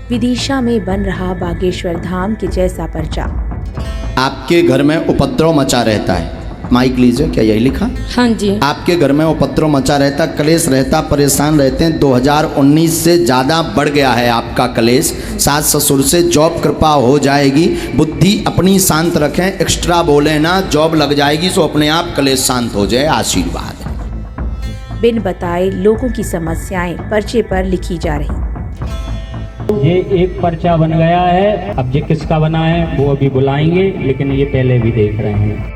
विदिशा में बन रहा बागेश्वर धाम के जैसा पर्चा। आपके घर में उपद्रव मचा रहता है, माइक लीजिए, क्या यही लिखा? हाँ जी। आपके घर में उपद्रव मचा रहता, क्लेश रहता, परेशान रहते हैं। 2019 से ज़्यादा बढ़ गया है आपका क्लेश। सास ससुर से जॉब कृपा हो जाएगी। बुद्धि अपनी शांत रखें, एक्स्ट्रा बोले ना, जॉब लग जाएगी सो अपने आप क्लेश शांत हो जाए। आशीर्वाद। बिन बताए लोगों की समस्याएं पर्चे पर लिखी जा रही। ये एक पर्चा बन गया है, अब ये किसका बना है वो अभी बुलाएंगे, लेकिन ये पहले भी देख रहे हैं।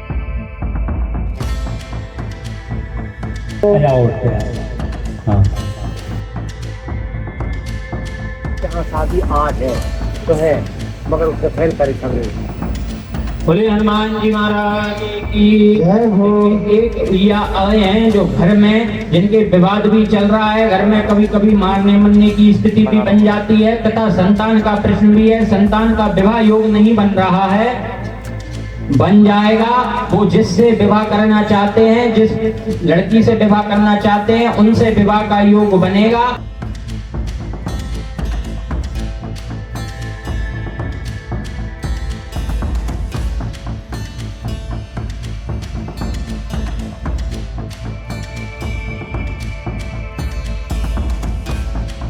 हाँ, शादी आज है तो है, मगर उससे फैल कर बोले हनुमान जी महाराज की जय हो। एक भैया आए हैं जो घर में, जिनके विवाद भी चल रहा है, घर में कभी कभी मारने मरने की स्थिति भी बन जाती है, तथा संतान का प्रश्न भी है। संतान का विवाह योग नहीं बन रहा है, बन जाएगा। वो जिससे विवाह करना चाहते हैं, जिस लड़की से विवाह करना चाहते हैं, उनसे विवाह का योग बनेगा।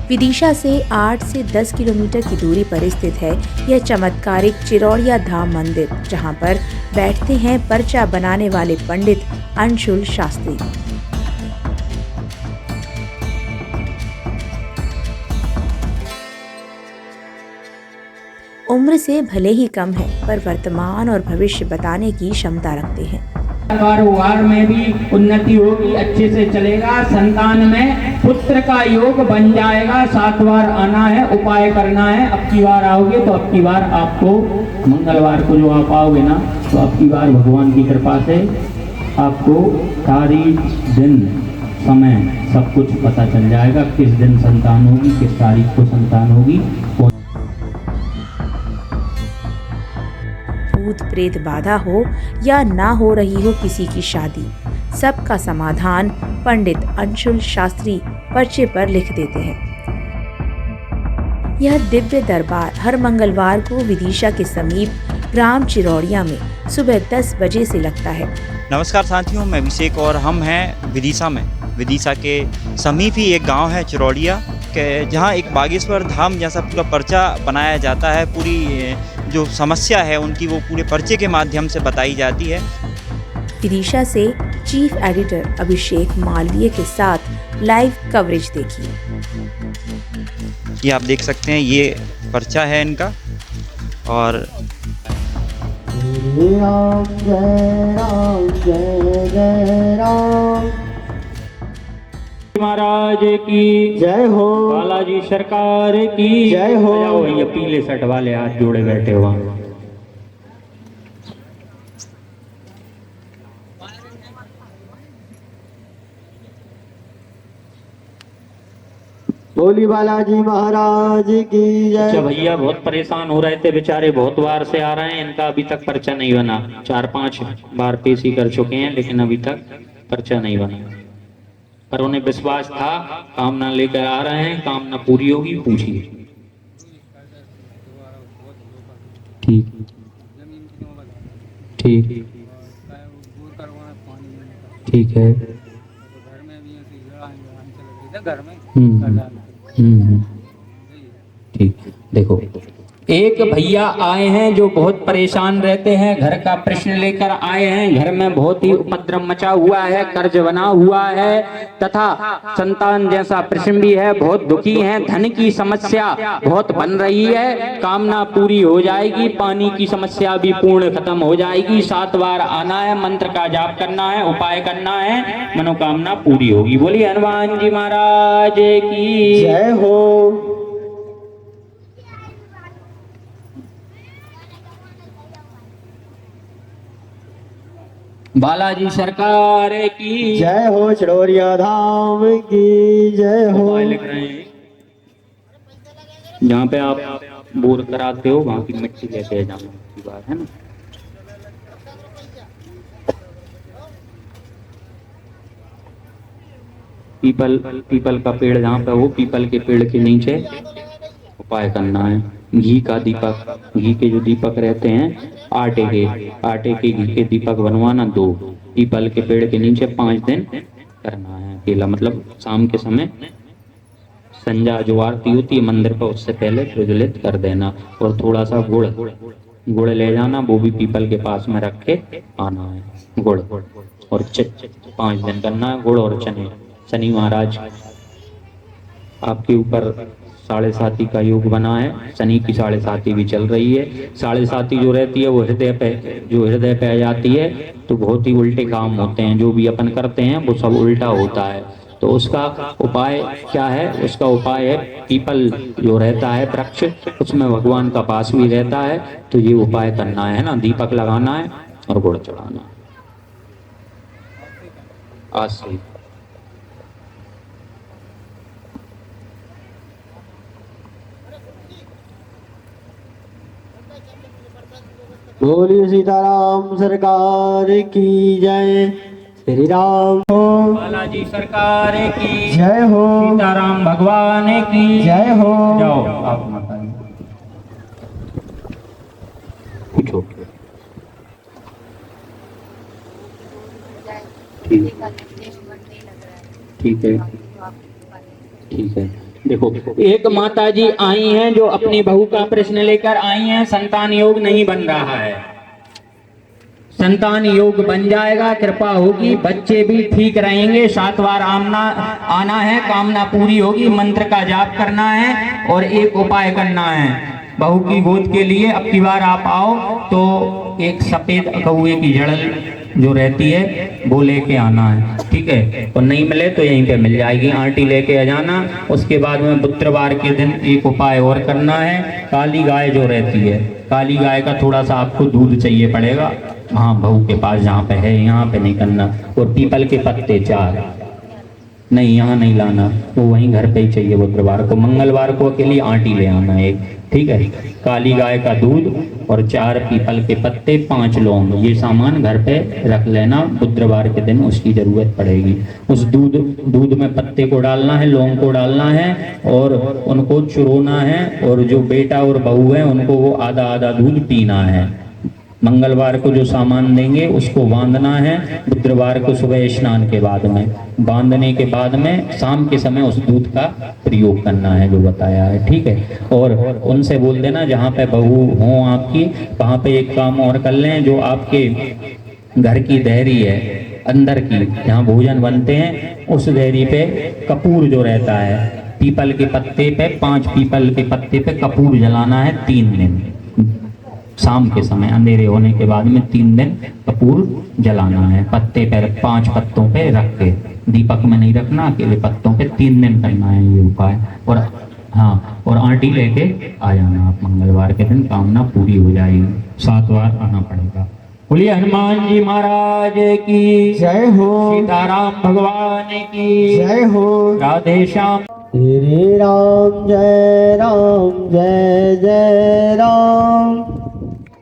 विदिशा से 8 से 10 किलोमीटर की दूरी पर स्थित है यह चमत्कारिक चिरौड़िया धाम मंदिर, जहां पर बैठते हैं पर्चा बनाने वाले पंडित अंशुल शास्त्री। उम्र से भले ही कम है, पर वर्तमान और भविष्य बताने की क्षमता रखते हैं। कारोबार में भी उन्नति होगी, अच्छे से चलेगा। संतान में पुत्र का योग बन जाएगा। 7 बार आना है, उपाय करना है। अब की बार आओगे तो अब की बार आपको मंगलवार को जो आप आओगे ना, तो अब की बार भगवान की कृपा से आपको तारीख, दिन, समय सब कुछ पता चल जाएगा। किस दिन संतान होगी, किस तारीख को संतान होगी। भूत प्रेत बाधा हो या ना हो रही हो किसी की शादी, सबका समाधान पंडित अंशुल शास्त्री पर्चे पर लिख देते हैं। यह दिव्य दरबार हर मंगलवार को विदिशा के समीप ग्राम चिरौड़िया में सुबह 10 बजे से लगता है। नमस्कार साथियों, मैं अभिषेक और हम हैं विदिशा में। विदिशा के समीप ही एक गांव है चिरौड़िया के, जहां एक बागेश्वर धाम जैसा पूरा पर्चा बनाया जाता है। पूरी जो समस्या है उनकी वो पूरे पर्चे के माध्यम से बताई जाती है। विदिशा से चीफ एडिटर अभिषेक मालवीय के साथ लाइव कवरेज देखिए। ये आप देख सकते हैं, ये पर्चा है इनका। और राम जय राम जय जय राम। महाराज की जय हो। बालाजी सरकार की जय हो। ये पीले शर्ट वाले हाथ जोड़े बैठे हुआ। बोली बालाजी महाराज की जय। अच्छा भैया बहुत परेशान हो रहे थे बेचारे, बहुत बार से आ रहे हैं, इनका अभी तक पर्चा नहीं बना। 4-5 बार पेशी कर चुके हैं, लेकिन अभी तक पर्चा नहीं बना। पर उन्हें विश्वास था, कामना लेकर आ रहे हैं, कामना पूरी होगी। पूछिए। ठीक ठीक ठीक है। ठीक, देखो एक भैया आए हैं जो बहुत परेशान रहते हैं, घर का प्रश्न लेकर आए हैं। घर में बहुत ही उपद्रव मचा हुआ है, कर्ज बना हुआ है, तथा संतान जैसा प्रश्न भी है। बहुत दुखी हैं, धन की समस्या बहुत बन रही है। कामना पूरी हो जाएगी, पानी की समस्या भी पूर्ण खत्म हो जाएगी। 7 बार आना है, मंत्र का जाप करना है, उपाय करना है, मनोकामना पूरी होगी। बोलिए हनुमान जी महाराज की जय हो। बालाजी सरकार की जय हो। चिरौड़िया धाम की जय हो। लिख रहे हैं, जहाँ पे आप बोर कराते हो वहाँ की मिट्टी लेके जाना की बात है ना। पीपल का पेड़ जहाँ पे हो, पीपल के पेड़ के नीचे उपाय करना है। घी का दीपक, घी के जो दीपक रहते हैं आटे के घी के दीपक बनवाना 2, पीपल के पेड़ के नीचे 5 दिन करना है अकेला, मतलब शाम के समय संध्या जो आरती होती है मंदिर पर उससे पहले प्रज्वलित कर देना। और थोड़ा सा गुड़ ले जाना, वो भी पीपल के पास में रख के आना है गुड़। और 5 दिन करना है गुड़ और चने। शनि महाराज आपके ऊपर 7.5 का योग बना है, शनि की 7.5 भी चल रही है। 7.5 जो रहती है वो हृदय पे आ जाती है, तो बहुत ही उल्टे काम होते हैं, जो भी अपन करते हैं वो सब उल्टा होता है। तो उसका उपाय क्या है? उसका उपाय है पीपल जो रहता है वृक्ष, उसमें भगवान का पास भी रहता है, तो ये उपाय करना है ना, दीपक लगाना है और गुड़ चढ़ाना। आज से बोलिए सीताराम सरकार की जय। श्री राम हो, बालाजी सरकार की जय हो, सीताराम भगवान की जय हो। जाओ आप माता पूछो। ठीक है, ठीक है। देखो, एक माता जी आई हैं जो अपनी बहू का प्रश्न लेकर आई हैं, संतान योग नहीं बन रहा है। संतान योग बन जाएगा, कृपा होगी, बच्चे भी ठीक रहेंगे। 7 बार आना है, कामना पूरी होगी, मंत्र का जाप करना है और एक उपाय करना है बहू की गोद के लिए। अब की बार आप आओ तो एक सफेद कौए की जड़ जो रहती है वो लेके आना है, ठीक है। और नहीं मिले तो यहीं पे मिल जाएगी, आंटी लेके आ जाना। उसके बाद में बुधवार के दिन एक उपाय और करना है। काली गाय जो रहती है, काली गाय का थोड़ा सा आपको दूध चाहिए पड़ेगा, हाँ बहू के पास जहाँ पे है, यहाँ पे नहीं करना। और पीपल के पत्ते 4 नहीं, यहाँ नहीं लाना, वो वहीं घर पे ही चाहिए बुधवार को। मंगलवार को अकेली आंटी ले आना एक, ठीक है। काली गाय का दूध और 4 पीपल के पत्ते, 5 लौंग, ये सामान घर पे रख लेना, बुधवार के दिन उसकी जरूरत पड़ेगी। उस दूध में पत्ते को डालना है, लौंग को डालना है और उनको चुरोना है। और जो बेटा और बहू है उनको वो आधा आधा दूध पीना है। मंगलवार को जो सामान देंगे उसको बांधना है, बुधवार को सुबह स्नान के बाद में, बांधने के बाद में शाम के समय उस दूध का प्रयोग करना है जो बताया है, ठीक है। और उनसे बोल देना जहाँ पे बहू हो आपकी, वहाँ पे एक काम और कर लें, जो आपके घर की देहरी है अंदर की, जहाँ भोजन बनते हैं, उस देहरी पे कपूर जो रहता है, पीपल के पत्ते पे, 5 पीपल के पत्ते पे कपूर जलाना है 3 दिन। शाम के समय अंधेरे होने के बाद में 3 दिन कपूर जलाना है, पत्ते पे 5 पत्तों पे रख के, दीपक में नहीं रखना, अकेले पत्तों पे 3 दिन करना है ये उपाय। और हाँ, और आंटी लेके आ जाना आप मंगलवार के दिन, कामना पूरी हो जाएगी। 7 बार आना पड़ेगा। बोलिए हनुमान जी महाराज की जय हो, सीताराम भगवान की जय हो। राधे श्याम। श्री राम जय राम, जय जय राम।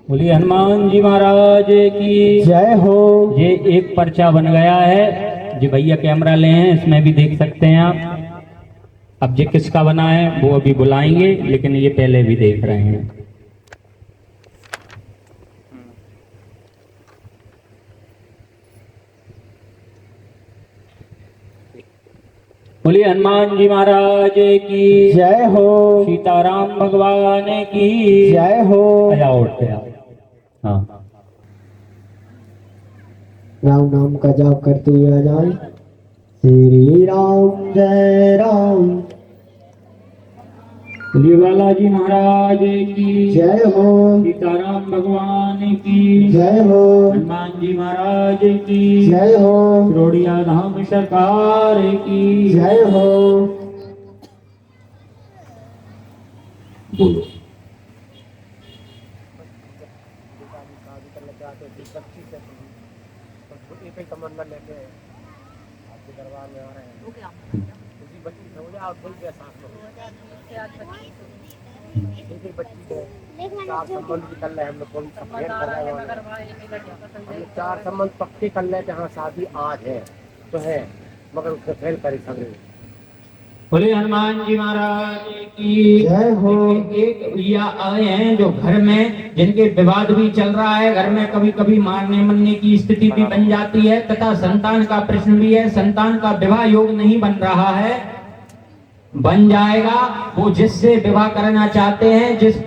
बोलिए हनुमान जी महाराज की जय हो। ये एक पर्चा बन गया है, जो भैया कैमरा ले हैं, इसमें भी देख सकते हैं आप। अब ये किसका बना है वो अभी बुलाएंगे, लेकिन ये पहले भी देख रहे हैं। बोलिए हनुमान जी महाराज की जय हो, सीताराम भगवान की जय हो। आया उठते आप। हाँ, राम नाम का जाप करते हुए आ जाए। श्री राम जय राम। बोलिए बालाजी महाराज की जय हो, सीताराम भगवान की जय हो, हनुमान जी महाराज की जय हो, रोड़िया धाम सरकार की जय हो। बोलो। तमन्ना लेके आपके दरबार में आ रहे हैं। उसी बच्ची से हो जाए और बोल के साथ में एक बच्ची है, 4 संबंध भी कर रहे हैं हम लोग, कौन सा फेर कर रहे हैं, हम 4 संबंध पक्के कर ले, जहाँ शादी आज है तो है, मगर उसने फेल करी सगरे। बोले हनुमान जी महाराज की जय हो। एक भैया आए हैं जो घर में जिनके विवाद भी चल रहा है, घर में कभी कभी मारने मरने की स्थिति भी बन जाती है तथा संतान का प्रश्न भी है, संतान का विवाह योग नहीं बन रहा है, बन जाएगा। वो जिससे विवाह करना चाहते हैं, जिस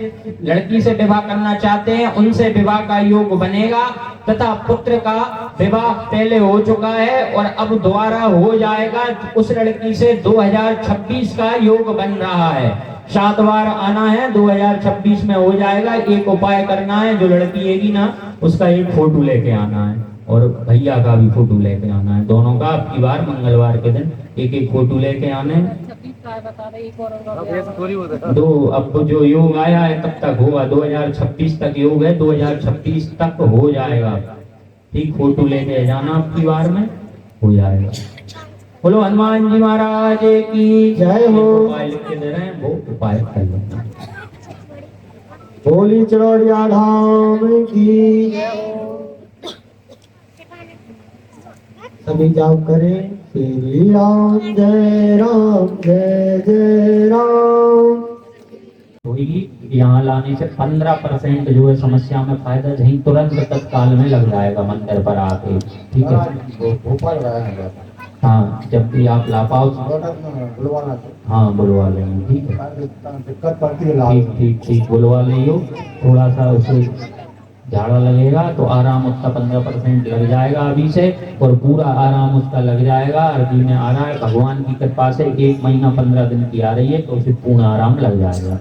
लड़की से विवाह करना चाहते हैं, उनसे विवाह का योग बनेगा तथा पुत्र का विवाह पहले हो चुका है और अब दोबारा हो जाएगा। उस लड़की से 2026 का योग बन रहा है। 7 बार आना है, 2026 में हो जाएगा। एक उपाय करना है, जो लड़की आएगी ना उसका एक फोटो लेके आना है और भैया का भी फोटो लेके आना है। दोनों का अब की बार मंगलवार के दिन एक एक फोटो लेके आने हैं। दो अब जो योग आया है कब तक होगा? 2026 तक योग है, 2026 तक हो जाएगा। ठीक, फोटो लेके जाना अब की बार में हो जाएगा। बोलो हनुमान जी महाराज की जय हो। उपाय लिख के दे रहे हैं, वो उपाय कर लेना। बोली चिरौड़िया धाम की सभी जाओ करें श्री राम जय जय राम। होगी यहाँ लाने से 15% जो है समस्या में फायदा यही तुरंत तत्काल में लग जाएगा मंदिर पर आके। ठीक है, हाँ, जब भी आप ला पाओ हाँ बुलवा लेंगे। ठीक है, दिक्कत पड़ती है। ठीक ठीक बुलवा लियो। थोड़ा सा उसे झाड़ा लगेगा तो आराम उसका 15% लग जाएगा अभी से, और पूरा आराम उसका लग जाएगा। अरबी में आ रहा है, भगवान की कृपा से 1 महीना 15 दिन की आ रही है तो उसे पूर्ण आराम लग जाएगा।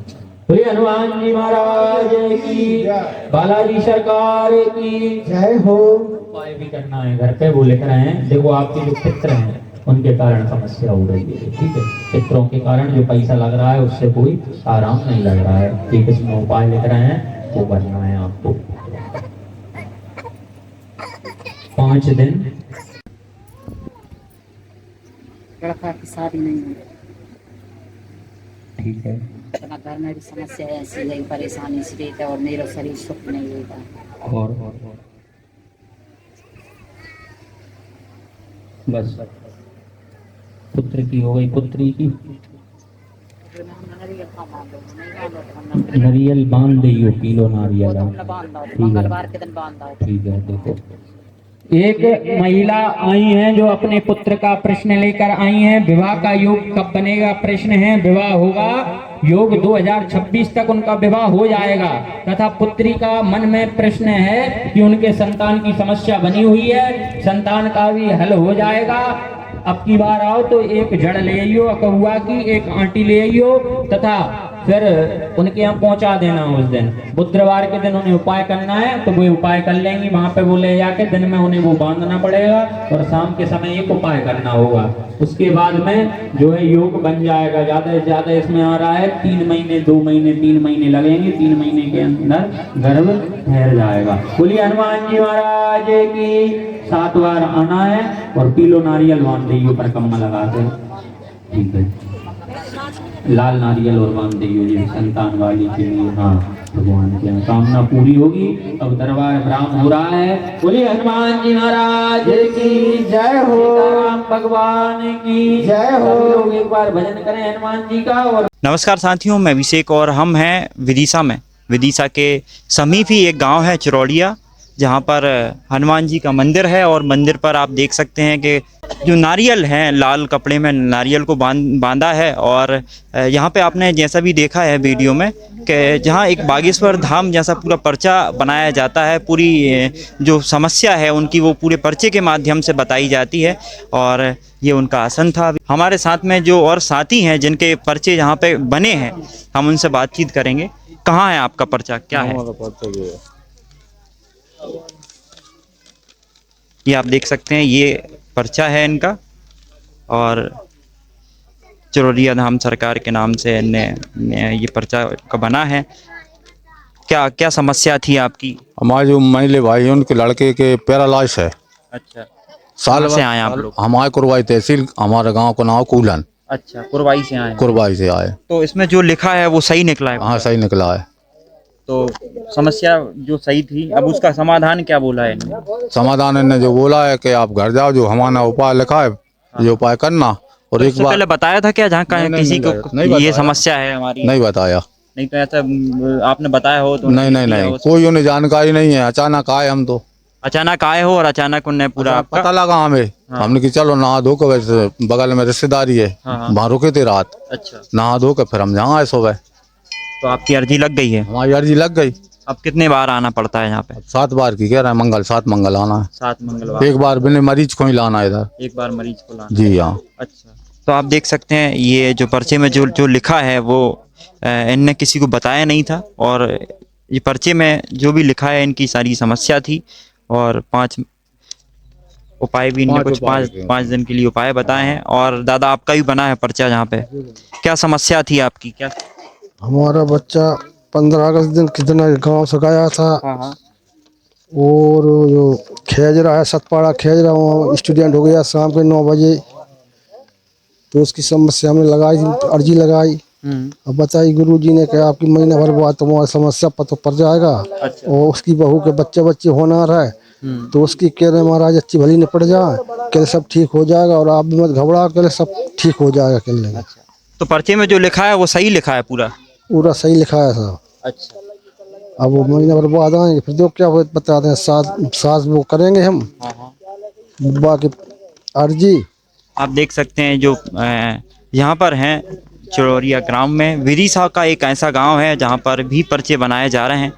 तो हनुमान जी महाराज की, बालाजी सरकार की जय हो। उपाय भी करना है घर पे, वो लिख रहे हैं। देखो आपके जो पित्र हैं उनके कारण समस्या हो रही है। ठीक है, पितरों के कारण जो पैसा लग रहा है उससे कोई आराम नहीं लग रहा है। ठीक, इसमें उपाय लिख रहे हैं, वो करना है आपको। 5 दिन लड़का की शादी नहीं हुई, ठीक है, अपना घर में भी समस्या ऐसी गई, परेशानी इसलिए है और मेरा शरीर सुख नहीं होता। और बस पुत्र की हो गई, पुत्री की नारियल बांध दियो, किलो नारियल। मंगलवार के दिन बांधा। ठीक है, देखो एक महिला आई हैं जो अपने पुत्र का प्रश्न लेकर आई हैं। विवाह का योग कब बनेगा प्रश्न है, विवाह होगा योग 2026 तक उनका विवाह हो जाएगा तथा पुत्री का मन में प्रश्न है कि उनके संतान की समस्या बनी हुई है, संतान का भी हल हो जाएगा। अब की बार आओ तो एक जड़ ले आइयो अकहुआ की, एक आंटी ले आइयो तथा फिर उनके यहाँ पहुंचा देना। उस दिन बुधवार के दिन उन्हें उपाय करना है तो वो उपाय कर लेंगी, वहां पे वो ले जाके दिन में उन्हें वो बांधना पड़ेगा और शाम के समय एक उपाय करना होगा। उसके बाद में जो है योग बन जाएगा। ज्यादा से ज्यादा इसमें आ रहा है 3 महीने 2 महीने 3 महीने लगेंगे, 3 महीने के अंदर गर्भ ठहर जाएगा। बोलिए हनुमान जी महाराज की। 7 बार आना है और किलो नारियल बांध दियो, परिक्रमा लगा के। ठीक है, लाल नारियल और बांध दियो जी संतान वाली के लिए। हाँ, भगवान की कामना पूरी होगी। अब दरबार ब्राह्मण हो रहा है। बोलिए हनुमान जी महाराज की जय हो, राम भगवान की जय हो। लोग एक बार भजन करें हनुमान जी का। और नमस्कार साथियों, मैं अभिषेक और हम हैं विदिशा में। विदिशा के समीप ही एक गांव है चिरौड़िया, जहां पर हनुमान जी का मंदिर है और मंदिर पर आप देख सकते हैं कि जो नारियल हैं, लाल कपड़े में नारियल को बांधा है। और यहाँ पे आपने जैसा भी देखा है वीडियो में कि जहाँ एक बागेश्वर धाम जैसा पूरा पर्चा बनाया जाता है, पूरी जो समस्या है उनकी वो पूरे पर्चे के माध्यम से बताई जाती है। और ये उनका आसन था। हमारे साथ में जो और साथी हैं जिनके पर्चे यहाँ पे बने हैं, हम उनसे बातचीत करेंगे। कहाँ है आपका पर्चा, क्या है? ये आप देख सकते हैं, ये पर्चा है इनका और चिरौड़िया धाम सरकार के नाम से ये पर्चा का बना है। क्या क्या समस्या थी आपकी? हमारे जो महिला भाई हैं उनके लड़के के पैरालाइज है। अच्छा, साल से आए आप लोग? हमारे कुरवाई तहसील, हमारे गांव का नाम कूलन। अच्छा, कुरवाई से आए? कुरवाई से आए। तो इसमें जो लिखा है वो सही निकला है? हाँ, सही निकला है। तो समस्या जो सही थी, अब उसका समाधान क्या बोला है इन्होंने? समाधान इन्होंने जो बोला है कि आप घर जाओ, जो हमारा उपाय लिखा है जो उपाय करना, और एक इससे बार पहले बताया था क्या जहाँ नहीं, किसी नहीं को नहीं ये बताया। समस्या है हमारी? नहीं बताया, नहीं तो ऐसा आपने बताया हो तो नहीं नहीं नहीं, कोई उन्हें जानकारी नहीं है, अचानक आए हम तो। अचानक आए हो और अचानक उन्हें पूरा अचानक आपका पता लगा हमें, हाँ। हमने कि चलो नहा धो के, वैसे बगल में रिश्तेदारी है, हाँ, हाँ। वहाँ रुके थे रात, अच्छा, नहा धो के फिर हम यहाँ आए सुबह। तो आपकी अर्जी लग गई है? हमारी अर्जी लग गई। अब कितने बार आना पड़ता है यहाँ पे? 7 बार की कह रहे हैं, 7 मंगल आना है। 7 मंगलवार, एक बार बिना मरीज को ही लाना है इधर। एक बार मरीज को लाना। जी हाँ। अच्छा, तो आप देख सकते हैं ये जो पर्चे में जो जो लिखा है वो इनने किसी को बताया नहीं था, और ये पर्चे में जो भी लिखा है इनकी सारी समस्या थी, और 5 उपाय भी इनने 5 कुछ उपाय 5 दिन के लिए उपाय बताए हैं। और दादा आपका भी बना है पर्चा यहाँ पे, क्या समस्या थी आपकी? क्या? हमारा बच्चा 15 अगस्त दिन कितना गांव से गया था, हाँ हाँ। और जो खेजरा है, सतपाड़ा खेजरा, वहाँ स्टूडेंट हो गया शाम के 9 बजे। तो उसकी समस्या हमने लगाई थी, अर्जी लगाई। अब बताई गुरुजी ने कहा आपकी महीना भर बाद तुम्हारी समस्या पता पड़ जाएगा। अच्छा। और उसकी बहू के बच्चे होना रहे, तो उसकी कह रहे महाराज अच्छी भली निपट जाए, कह सब ठीक हो जाएगा, और आप भी मत घबराओ, कह सब ठीक हो जाएगा। कह रहे तो पर्चे में जो लिखा है वो सही लिखा है पूरा? पूरा सही लिखा है साहब। अच्छा। अब वो महीना भर बाद आएंगे, फिर जो क्या बताते हैं, साथ वो करेंगे हम। हाँ हाँ। बाकी अर्जी आप देख सकते हैं जो यहाँ पर हैं चिरौरिया ग्राम में, विदिशा का एक ऐसा गांव है जहाँ पर भी पर्चे बनाए जा रहे हैं।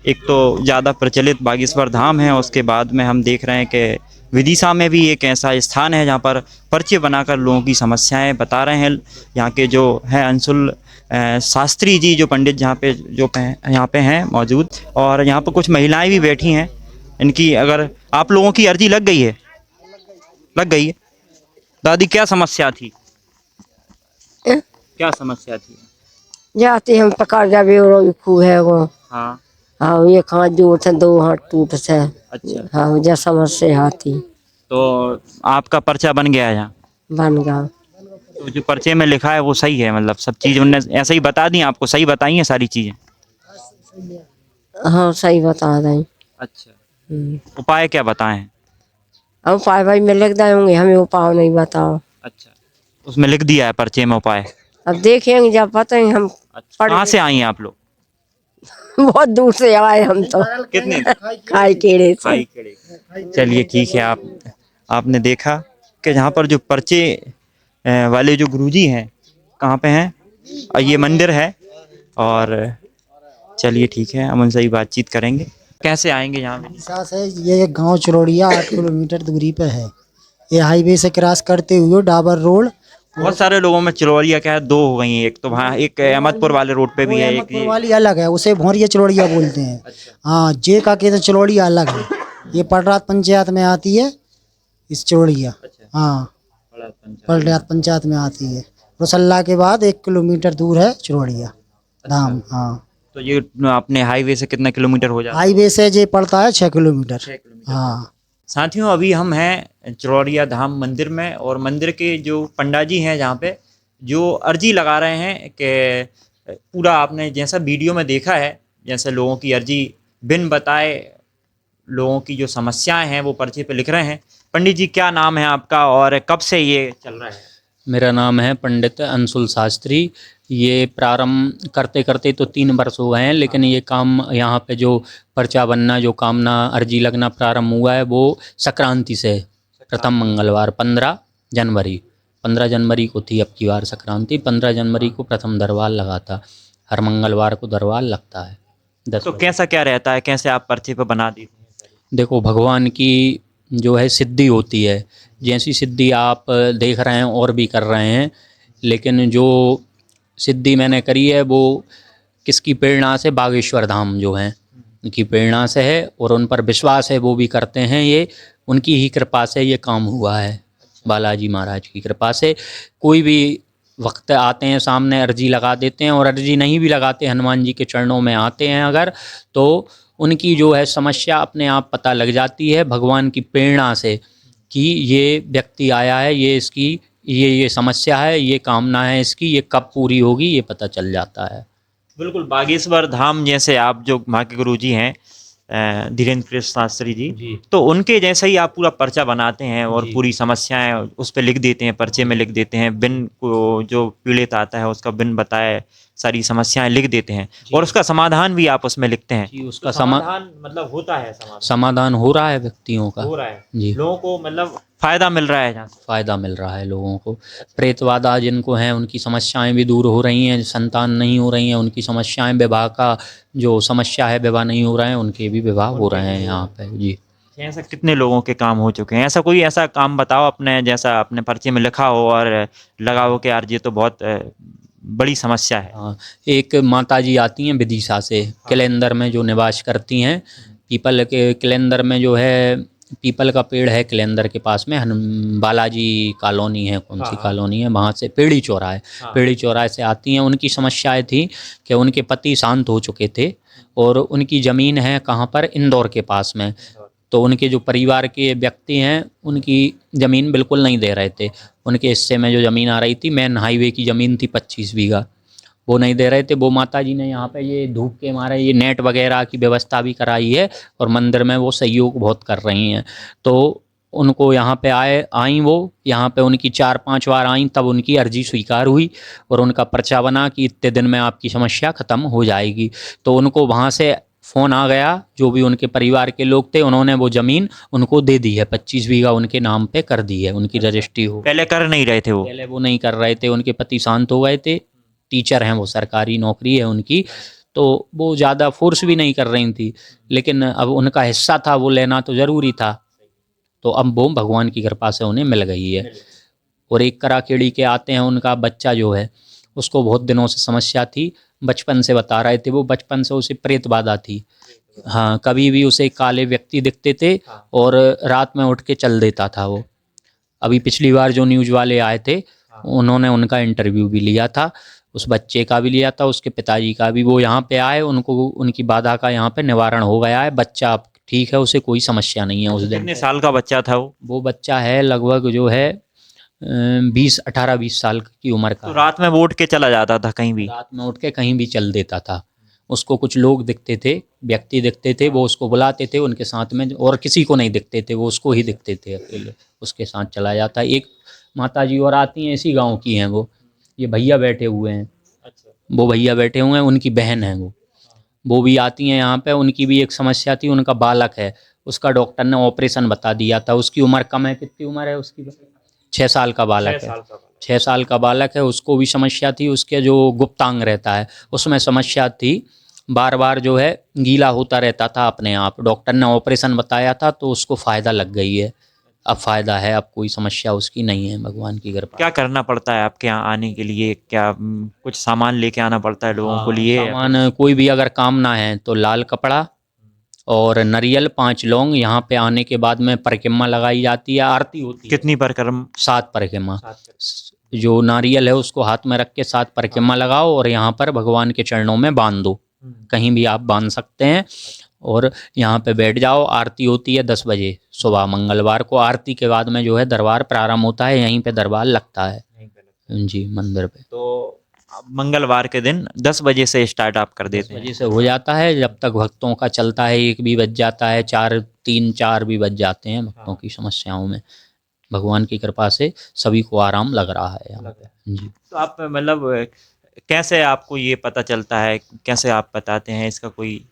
एक तो ज़्यादा प्रचलित बागेश्वर धाम है, उसके बाद में हम देख रहे हैं कि विदिशा में भी एक ऐसा स्थान है जहाँ पर पर्चे बनाकर लोगों की समस्याएं बता रहे हैं। यहाँ के जो है अंशुल शास्त्री जी, जो पंडित जहाँ पे यहाँ पे हैं मौजूद, और यहाँ पर कुछ महिलाएं भी बैठी हैं। इनकी अगर आप लोगों की अर्जी लग गई है? लग गई है। दादी क्या समस्या थी? क्या समस्या थी? जाते हम पकड़ जावे और खूब है वो। हाँ। हाँ, एक हाथ जोड़ से 2 हाथ टूट से। अच्छा, हाँ, जब समस्या आती तो आपका पर्चा बन गया है यहाँ? बन गया। तो जो पर्चे में लिखा है वो सही है, मतलब सब चीज़ उनने ऐसे ही बता दी आपको? सही बताई हैं सारी चीज़ें? हाँ, सही बता दें। अच्छा, उपाय क्या बताए हैं? हम पाए भाई में लिख देंगे, हमें उपाय नहीं बताओ। अच्छा, उसमें लिख दिया है पर्चे में उपाय? अब देखेंगे जब पता है हम। अच्छा, कहाँ से आई हैं आप लोग? बहुत दूर से आए हम तो। कितने? खाई केड़े से। खाई खड़े। चलिए ठीक है। आपने देखा कि जहाँ पर जो पर्चे वाले जो गुरुजी हैं, कहाँ पे हैं, और ये मंदिर है। और चलिए ठीक है, हम उनसे ही बातचीत करेंगे। कैसे आएंगे यहाँ पे? सास है, ये गांव चिरौड़िया 8 किलोमीटर दूरी पे है। ये हाईवे से क्रॉस करते हुए डाबर रोड। बहुत सारे लोगों में चिरौरिया क्या है, 2 हो गई हैं। एक तो वहाँ एक अहमदपुर वाले रोड पे भी है, एक अहमदपुर वाली अलग है, उसे भौरिया चिरौड़िया बोलते हैं। हाँ, जे का कहते हैं चिरौड़िया अलग है। ये पड़रात पंचायत में आती है इस चिरौड़िया। हाँ, पड़रात पंचायत में आती है। रसल्ला के बाद 1 किलोमीटर दूर है चिरौड़िया धाम। हाँ, तो ये अपने हाईवे से कितना किलोमीटर हो जाता है? हाईवे से जे पड़ता है 6 किलोमीटर। हाँ। साथियों, अभी हम हैं चिरौरिया धाम मंदिर में, और मंदिर के जो पंडा जी हैं जहाँ पे जो अर्जी लगा रहे हैं कि पूरा आपने जैसा वीडियो में देखा है, जैसे लोगों की अर्जी बिन बताए लोगों की जो समस्याएं हैं वो पर्चे पे लिख रहे हैं। पंडित जी, क्या नाम है आपका और कब से ये चल रहा है? मेरा नाम है पंडित अंशुल शास्त्री। ये प्रारंभ करते करते तो 3 वर्ष हो गए हैं, लेकिन ये काम यहाँ पे जो पर्चा बनना, जो कामना अर्जी लगना प्रारंभ हुआ है वो संक्रांति से। प्रथम मंगलवार 15 जनवरी को थी अब की बार संक्रांति। 15 जनवरी को प्रथम दरबार लगा था। हर मंगलवार को दरबार लगता है 10 तो बजे। कैसा क्या रहता है, कैसे आप पर्चे पे बना दी? देखो, भगवान की जो है सिद्धि होती है, जैसी सिद्धि आप देख रहे हैं और भी कर रहे हैं, लेकिन जो सिद्धि मैंने करी है वो किसकी प्रेरणा से? बागेश्वर धाम जो हैं उनकी प्रेरणा से है, और उन पर विश्वास है, वो भी करते हैं। ये उनकी ही कृपा से ये काम हुआ है, बालाजी महाराज की कृपा से। कोई भी वक्त आते हैं सामने, अर्जी लगा देते हैं, और अर्जी नहीं भी लगाते, हनुमान जी के चरणों में आते हैं अगर, तो उनकी जो है समस्या अपने आप पता लग जाती है भगवान की प्रेरणा से कि ये व्यक्ति आया है, ये इसकी ये समस्या है, ये कामना है इसकी, ये कब पूरी होगी, ये पता चल जाता है। बिल्कुल, बागेश्वर धाम जैसे आप जो वहाँ के गुरुजी हैं, धीरेन्द्र कृष्ण शास्त्री जी, तो उनके जैसा ही आप पूरा पर्चा बनाते हैं और पूरी समस्याएं उस पर लिख देते हैं, पर्चे में लिख देते हैं, बिन को जो पीड़ित आता है उसका बिन बताए सारी समस्याएं लिख देते हैं और उसका समाधान भी आप उसमें लिखते हैं जी, उसका तो समाधान मतलब होता है, समाधान हो रहा है व्यक्तियों का, हो रहा है जी, लोगों को मतलब फायदा मिल रहा है, जहाँ से फायदा मिल रहा है लोगों को। प्रेतवादा जिनको हैं उनकी समस्याएं भी दूर हो रही हैं, संतान नहीं हो रही हैं उनकी समस्याएं, विवाह का जो समस्या है विवाह नहीं हो रहे हैं उनके भी विवाह हो रहे हैं यहाँ पे। जी, ऐसा कितने लोगों के काम हो चुके हैं? ऐसा कोई ऐसा काम बताओ अपने जैसा अपने पर्चे में लिखा हो और लगा हो कि यार ये तो बहुत बड़ी समस्या है। हाँ, एक माता जी आती हैं विदिशा से, कैलेंडर में जो निवास करती हैं, पीपल के कैलेंडर में जो है पीपल का पेड़ है कैलेंडर के पास में, बालाजी कॉलोनी है, कौन सी कॉलोनी है, वहाँ से पेड़ी चौराहे, पेड़ी चौराहे से आती हैं। उनकी समस्याएं थी कि उनके पति शांत हो चुके थे और उनकी ज़मीन है कहाँ पर, इंदौर के पास में, तो उनके जो परिवार के व्यक्ति हैं उनकी ज़मीन बिल्कुल नहीं दे रहे थे। उनके हिस्से में जो ज़मीन आ रही थी, मेन हाईवे की ज़मीन थी 25 बीघा, वो नहीं दे रहे थे। वो माता जी ने यहाँ पे ये धूप के मारे ये नेट वगैरह की व्यवस्था भी कराई है और मंदिर में वो सहयोग बहुत कर रही हैं। तो उनको यहाँ पे आई वो यहाँ पे उनकी 4-5 बार आई, तब उनकी अर्जी स्वीकार हुई और उनका पर्चा बना कि इतने दिन में आपकी समस्या ख़त्म हो जाएगी। तो उनको वहाँ से फ़ोन आ गया, जो भी उनके परिवार के लोग थे उन्होंने वो ज़मीन उनको दे दी है, 25 बीघा उनके नाम पे कर दी है, उनकी रजिस्ट्री हो। पहले कर नहीं रहे थे वो, पहले वो नहीं कर रहे थे, उनके पति शांत हो गए थे, टीचर हैं वो, सरकारी नौकरी है उनकी, तो वो ज़्यादा फोर्स भी नहीं कर रही थी, लेकिन अब उनका हिस्सा था वो लेना तो ज़रूरी था, तो अब वो भगवान की कृपा से उन्हें मिल गई है। और एक कराखेड़ी के आते हैं, उनका बच्चा जो है उसको बहुत दिनों से समस्या थी, बचपन से बता रहे थे वो, बचपन से उसे प्रेत बाधा थी। हाँ, कभी भी उसे काले व्यक्ति दिखते थे और रात में उठ के चल देता था वो। अभी पिछली बार जो न्यूज़ वाले आए थे उन्होंने उनका इंटरव्यू भी लिया था, उस बच्चे का भी लिया था, उसके पिताजी का भी। वो यहाँ पे आए, उनको उनकी बाधा का यहाँ पे निवारण हो गया है, बच्चा अब ठीक है, उसे कोई समस्या नहीं है। उस दिन कितने साल का बच्चा था वो बच्चा है लगभग जो है 18-20 साल की उम्र का। तो रात में वो उठ के चला जाता था कहीं भी, रात में उठ के कहीं भी चल देता था। उसको कुछ लोग दिखते थे, व्यक्ति दिखते थे, वो उसको बुलाते थे उनके साथ में, और किसी को नहीं दिखते थे, वो उसको ही दिखते थे अकेले, उसके साथ चला जाता। एक माता जी और आती हैं, इसी गांव की हैं वो, ये भैया बैठे हुए हैं, वो भैया बैठे हुए हैं, उनकी बहन है वो भी आती हैं यहाँ पे। उनकी भी एक समस्या थी, उनका बालक है, उसका डॉक्टर ने ऑपरेशन बता दिया था, उसकी उम्र कम है, कितनी उम्र है उसकी? 6 साल का बालक है, 6 साल का बालक है, उसको भी समस्या थी, उसके जो गुप्तांग रहता है उसमें समस्या थी, बार बार जो है गीला होता रहता था अपने आप। डॉक्टर ने ऑपरेशन बताया था तो उसको फ़ायदा लग गई है, अब फ़ायदा है, अब कोई समस्या उसकी नहीं है, भगवान की कृपा। क्या करना पड़ता है आपके यहाँ आने के लिए? क्या कुछ सामान लेके आना पड़ता है लोगों को लिए? सामान कोई भी अगर कामना है तो लाल कपड़ा और नारियल, 5 लौंग, यहाँ पे आने के बाद में परिक्रमा लगाई जाती है, आरती होती है। कितनी परिक्रमा? 7 परिक्रमा। जो नारियल है उसको हाथ में रख के 7 परिक्रमा लगाओ और यहाँ पर भगवान के चरणों में बांध दो, कहीं भी आप बांध सकते हैं, और यहाँ पे बैठ जाओ। आरती होती है 10 बजे सुबह मंगलवार को, आरती के बाद में जो है दरबार प्रारंभ होता है, यहीं पे दरबार लगता है जी मंदिर पे। तो मंगलवार के दिन 10 बजे से स्टार्ट आप कर देते हैं? 10 बजे से हो जाता है, जब तक भक्तों का चलता है, 1 भी बज जाता है, 3-4 भी बज जाते हैं भक्तों की समस्याओं में। भगवान की कृपा से सभी को आराम लग रहा है यहाँ पे जी। तो आप मतलब कैसे आपको ये पता चलता है, कैसे आप बताते हैं इसका कोई?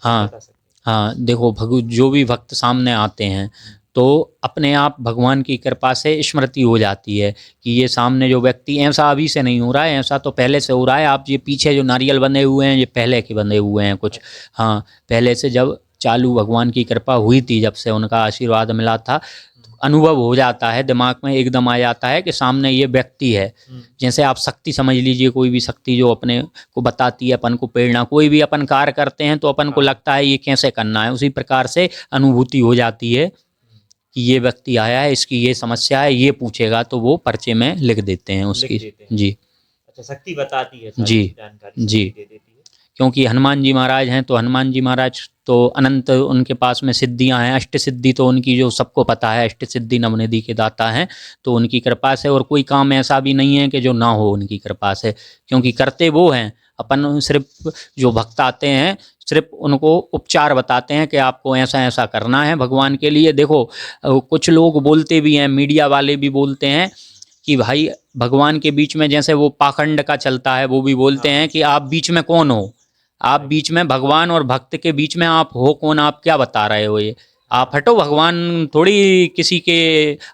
हाँ, देखो जो भी भक्त सामने आते हैं तो अपने आप भगवान की कृपा से स्मृति हो जाती है कि ये सामने जो व्यक्ति, ऐसा अभी से नहीं हो रहा है, ऐसा तो पहले से हो रहा है। आप ये पीछे जो नारियल बंधे हुए हैं ये पहले के बंधे हुए हैं कुछ, हाँ, पहले से जब चालू भगवान की कृपा हुई थी, जब से उनका आशीर्वाद मिला था, अनुभव हो जाता है, दिमाग में एकदम आ जाता है कि सामने ये व्यक्ति है। जैसे आप शक्ति समझ लीजिए, कोई भी शक्ति जो अपने को बताती है अपन को प्रेरणा, कोई भी अपन कार्य करते हैं तो अपन को लगता है ये कैसे करना है, उसी प्रकार से अनुभूति हो जाती है कि ये व्यक्ति आया है, इसकी ये समस्या है, ये पूछेगा, तो वो पर्चे में लिख देते हैं उसकी जी। अच्छा, शक्ति बताती है जी जी, क्योंकि हनुमान जी महाराज हैं, तो हनुमान जी महाराज तो अनंत, उनके पास में सिद्धियां हैं, अष्ट सिद्धि तो उनकी जो सबको पता है, अष्ट सिद्धि नवनिधि के दाता हैं, तो उनकी कृपा से। और कोई काम ऐसा भी नहीं है कि जो ना हो उनकी कृपा से, क्योंकि करते वो हैं, अपन सिर्फ जो भक्त आते हैं सिर्फ उनको उपचार बताते हैं कि आपको ऐसा ऐसा करना है भगवान के लिए। देखो कुछ लोग बोलते भी हैं, मीडिया वाले भी बोलते हैं कि भाई भगवान के बीच में जैसे वो पाखंड का चलता है, वो भी बोलते हैं कि आप बीच में कौन हो, आप बीच में भगवान और भक्त के बीच में आप हो कौन, आप क्या बता रहे हो, ये आप हटो। भगवान थोड़ी किसी के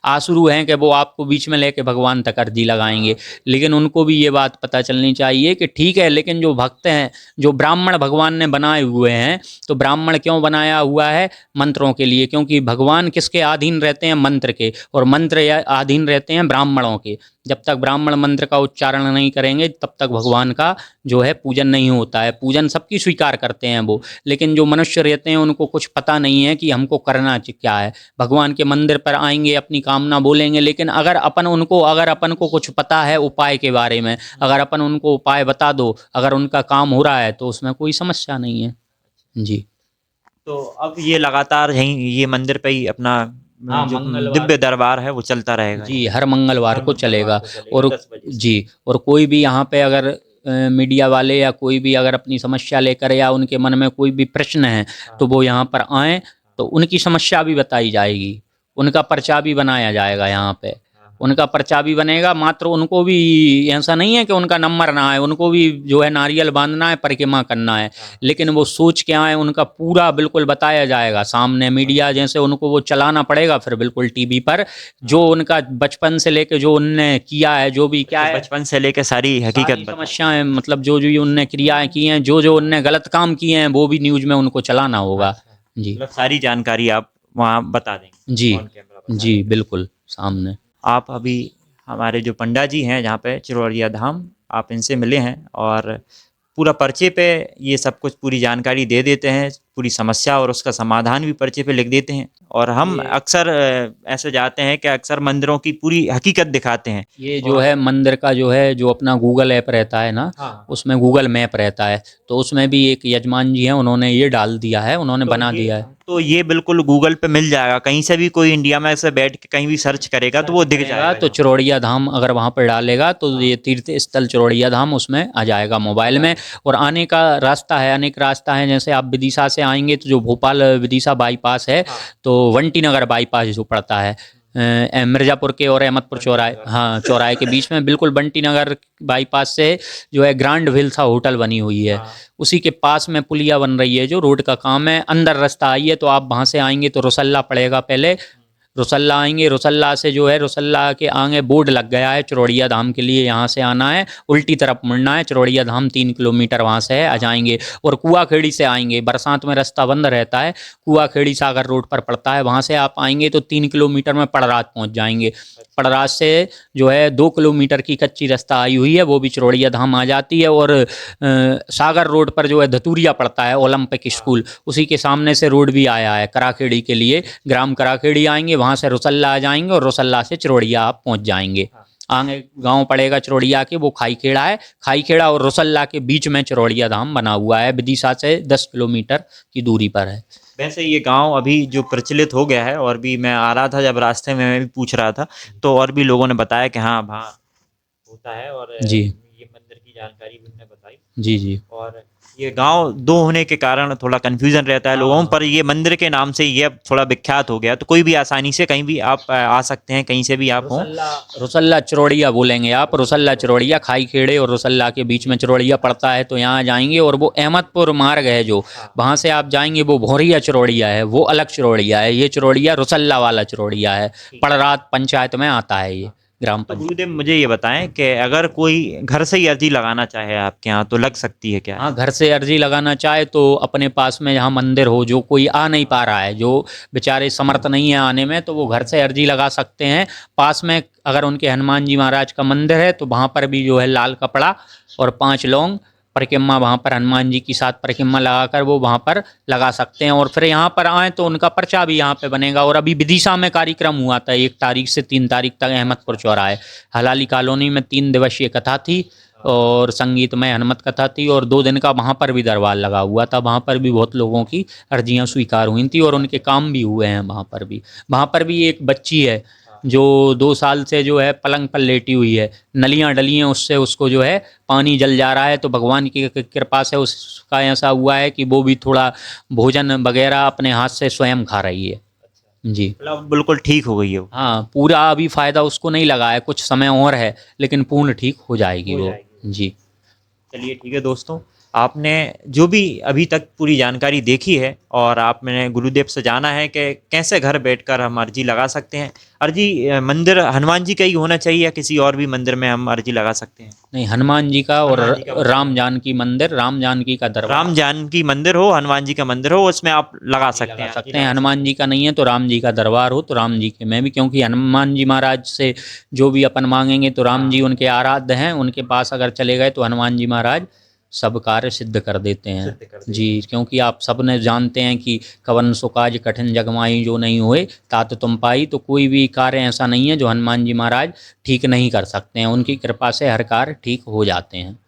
आसुरू हैं कि वो आपको बीच में लेके भगवान तक अर्जी लगाएंगे। लेकिन उनको भी ये बात पता चलनी चाहिए कि ठीक है, लेकिन जो भक्त हैं, जो ब्राह्मण भगवान ने बनाए हुए हैं, तो ब्राह्मण क्यों बनाया हुआ है? मंत्रों के लिए, क्योंकि भगवान किसके अधीन रहते हैं? मंत्र के, और मंत्र अधीन रहते हैं ब्राह्मणों के। जब तक ब्राह्मण मंत्र का उच्चारण नहीं करेंगे तब तक भगवान का जो है पूजन नहीं होता है। पूजन सबकी स्वीकार करते हैं वो, लेकिन जो मनुष्य रहते हैं उनको कुछ पता नहीं है कि हमको करना क्या है। भगवान के मंदिर पर आएंगे, अपनी कामना बोलेंगे, लेकिन अगर अपन को कुछ पता है उपाय के बारे में, अगर अपन उनको उपाय बता दो, अगर उनका काम हो रहा है तो उसमें कोई समस्या नहीं है जी। तो अब ये लगातार यहीं ये मंदिर पे ही अपना हाँ, जो मंगलवार दिव्य दरबार है वो चलता रहेगा जी, हर मंगलवार को चलेगा। और 10 बजे से। जी, और कोई भी यहाँ पे अगर मीडिया वाले या कोई भी अगर अपनी समस्या लेकर या उनके मन में कोई भी प्रश्न है तो वो यहाँ पर आएँ, तो उनकी समस्या भी बताई जाएगी, उनका पर्चा भी बनाया जाएगा यहाँ पे, उनका पर्चा भी बनेगा। मात्र उनको भी ऐसा नहीं है कि उनका नंबर ना आए, उनको भी जो है नारियल बांधना है, परिक्रमा करना है, लेकिन वो सोच के आए, उनका पूरा बिल्कुल बताया जाएगा सामने। मीडिया जैसे उनको वो चलाना पड़ेगा फिर बिल्कुल टीवी पर, जो उनका बचपन से लेके जो उनने किया है, जो भी क्या है, बचपन से लेके सारी हकीकत समस्याएं, मतलब जो जो उनने क्रियाएं की हैं, जो जो उनने गलत काम किए हैं, वो भी न्यूज में उनको चलाना होगा जी। मतलब सारी जानकारी आप वहाँ बता देंगे जी ऑन कैमरा बता जी, बिल्कुल सामने। आप अभी हमारे जो पंडा जी हैं जहाँ पे चिरौड़िया धाम, आप इनसे मिले हैं और पूरा पर्चे पे ये सब कुछ पूरी जानकारी दे देते हैं, पूरी समस्या और उसका समाधान भी पर्चे पे लिख देते हैं। और हम अक्सर ऐसे जाते हैं कि अक्सर मंदिरों की पूरी हकीकत दिखाते हैं। ये जो है मंदिर का जो है, जो अपना गूगल ऐप रहता है ना, उसमें गूगल मैप रहता है, तो उसमें भी एक यजमान जी हैं, उन्होंने ये डाल दिया है, उन्होंने बना दिया है। तो ये बिल्कुल गूगल पे मिल जाएगा, कहीं से भी कोई इंडिया में ऐसे बैठ के कहीं भी सर्च करेगा तो वो दिख जाएगा। तो चिरौड़िया धाम अगर वहाँ पर डालेगा तो ये तीर्थ स्थल चिरौड़िया धाम उसमें आ जाएगा मोबाइल में। और आने का रास्ता है, अनेक रास्ता है। जैसे आप विदिशा से आएंगे तो जो भोपाल विदिशा बाईपास है, तो वंटी नगर बाईपास जो पड़ता है मिर्ज़ापुर के और अहमदपुर चौराहे, हाँ चौराहे के बीच में, बिल्कुल बंटी नगर बाईपास से जो है ग्रांड विल्सा होटल बनी हुई है, उसी के पास में पुलिया बन रही है, जो रोड का काम है। अंदर रास्ता आइए तो आप वहाँ से आएंगे तो रुसल्ला पड़ेगा, पहले रुसल्ला आएंगे, रुसल्ला से जो है रुसल्ला के आगे बोर्ड लग गया है चिरौड़िया धाम के लिए, यहाँ से आना है, उल्टी तरफ मुड़ना है, चिरौड़िया धाम 3 किलोमीटर वहाँ से है, आ जाएंगे। और कुआखेड़ी से आएंगे, बरसात में रास्ता बंद रहता है, कुआखेड़ी सागर रोड पर पड़ता है, वहाँ से आप आएंगे तो 3 किलोमीटर में पड़रात पहुँच जाएंगे। पड़रात से जो है 2 किलोमीटर की कच्ची रास्ता आई हुई है, वो भी चिरौड़िया धाम आ जाती है। और सागर रोड पर जो है धतूरिया पड़ता है, ओलंपिक स्कूल, उसी के सामने से रोड भी आया है कराखेड़ी के लिए, ग्राम कराखेड़ी आएंगे, वहाँ से रुसल्ला आ जाएंगे और रुसल्ला से चिरौड़िया आप पहुँच जाएंगे। आगे गांव पड़ेगा चिरौड़िया के, वो खाईखेड़ा है, खाईखेड़ा और रुसल्ला के बीच में चिरौड़िया धाम बना हुआ है, विदिशा से 10 किलोमीटर की दूरी पर है। वैसे ये गांव अभी जो प्रचलित हो गया है, और भी मैं आ रहा था जब रास्ते में मैं भी पूछ रहा था तो और भी लोगों ने बताया कि हाँ वहाँ होता है, और जी ये मंदिर की जानकारी भी उन्होंने बताई। जी जी। और ये गांव 2 होने के कारण थोड़ा कन्फ्यूजन रहता है लोगों पर, ये मंदिर के नाम से ये थोड़ा विख्यात हो गया, तो कोई भी आसानी से कहीं भी आप आ सकते हैं, कहीं से भी आप हों। रुसल्ला चिरौड़िया बोलेंगे आप, रुसल्ला चिरौड़िया, खाईखेड़े और रुसल्ला के बीच में चिरौड़िया पड़ता है, तो यहाँ जाएंगे। और वो अहमदपुर मार्ग है जो, वहाँ से आप जाएंगे, वो भौरिया चिरौड़िया है, वो अलग चिरौड़िया है। ये चिरौड़िया रुसल्ला वाला चिरौड़िया है, पड़रात पंचायत में आता है ये ग्राम तो पंचायत। गुरुदेव मुझे ये बताएं कि अगर कोई घर से ही अर्जी लगाना चाहे आपके यहाँ तो लग सकती है क्या? हाँ, घर से अर्जी लगाना चाहे तो अपने पास में जहाँ मंदिर हो, जो कोई आ नहीं पा रहा है, जो बेचारे समर्थ नहीं है आने में, तो वो घर से अर्जी लगा सकते हैं। पास में अगर उनके हनुमान जी महाराज का मंदिर है तो वहाँ पर भी जो है लाल कपड़ा और 5 लौंग परिक्रमा, वहाँ पर हनुमान जी की साथ परिक्रमा लगाकर वो वहाँ पर लगा सकते हैं। और फिर यहाँ पर आएँ तो उनका पर्चा भी यहाँ पे बनेगा। और अभी विदिशा में कार्यक्रम हुआ था 1 तारीख से 3 तारीख तक, अहमदपुर चौराहे हलाली कॉलोनी में 3 दिवसीय कथा थी और संगीतमय हनुमत कथा थी, और 2 दिन का वहाँ पर भी दरबार लगा हुआ था। वहाँ पर भी बहुत लोगों की अर्जियाँ स्वीकार हुई थी और उनके काम भी हुए हैं। वहाँ पर भी एक बच्ची है जो 2 साल से जो है पलंग पर लेटी हुई है, नलियां डली हैं, उससे उसको जो है पानी जल जा रहा है। तो भगवान की कृपा से उसका ऐसा हुआ है कि वो भी थोड़ा भोजन वगैरह अपने हाथ से स्वयं खा रही है। जी मतलब बिल्कुल ठीक हो गई है वो। हाँ, पूरा अभी फ़ायदा उसको नहीं लगा है, कुछ समय और है, लेकिन पूर्ण ठीक हो जाएगी वो। जी चलिए ठीक है दोस्तों, आपने जो भी अभी तक पूरी जानकारी देखी है और आपने गुरुदेव से जाना है कि कैसे घर बैठकर हम अर्जी लगा सकते हैं। अर्जी मंदिर हनुमान जी का ही होना चाहिए या किसी और भी मंदिर में हम अर्जी लगा सकते हैं? नहीं, हनुमान जी का और हनुमान जी का राम जानकी मंदिर, राम जानकी का दरबार राम जानकी मंदिर हो, हनुमान जी का मंदिर हो, उसमें आप लगा सकते हैं। सकते हैं। हनुमान जी का नहीं है तो राम जी का दरबार हो तो राम जी के में भी, क्योंकि हनुमान जी महाराज से जो भी अपन मांगेंगे तो राम जी उनके आराध्य हैं, उनके पास अगर चले गए तो हनुमान जी महाराज सब कार्य सिद्ध कर देते हैं। जी, क्योंकि आप सब ने जानते हैं कि कवन सो काज कठिन जगमाई जो नहीं होए तात तुम पाई। तो कोई भी कार्य ऐसा नहीं है जो हनुमान जी महाराज ठीक नहीं कर सकते हैं, उनकी कृपा से हर कार्य ठीक हो जाते हैं।